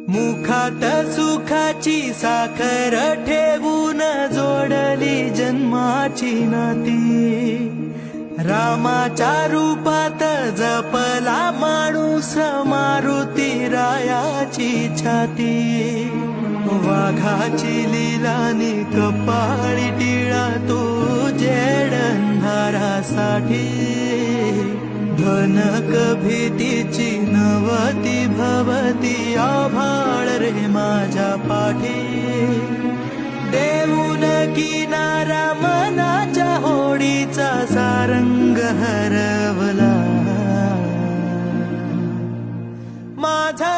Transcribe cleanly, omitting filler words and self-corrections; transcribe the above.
मुखात सुखाची साखर ठेवून जोडली जन्माची नाती। रामाच्या रूपात जपला माणूस मारुती रायाची छाती। वाघाची लीलानी कपाळी टिळा तो जेड अंधारासाठी। धनक भीतीची नवती भवती आभाळ रे माझ्या पाठी। देऊन किनारा मनाच्या होडीचा सारंग हरवला माझा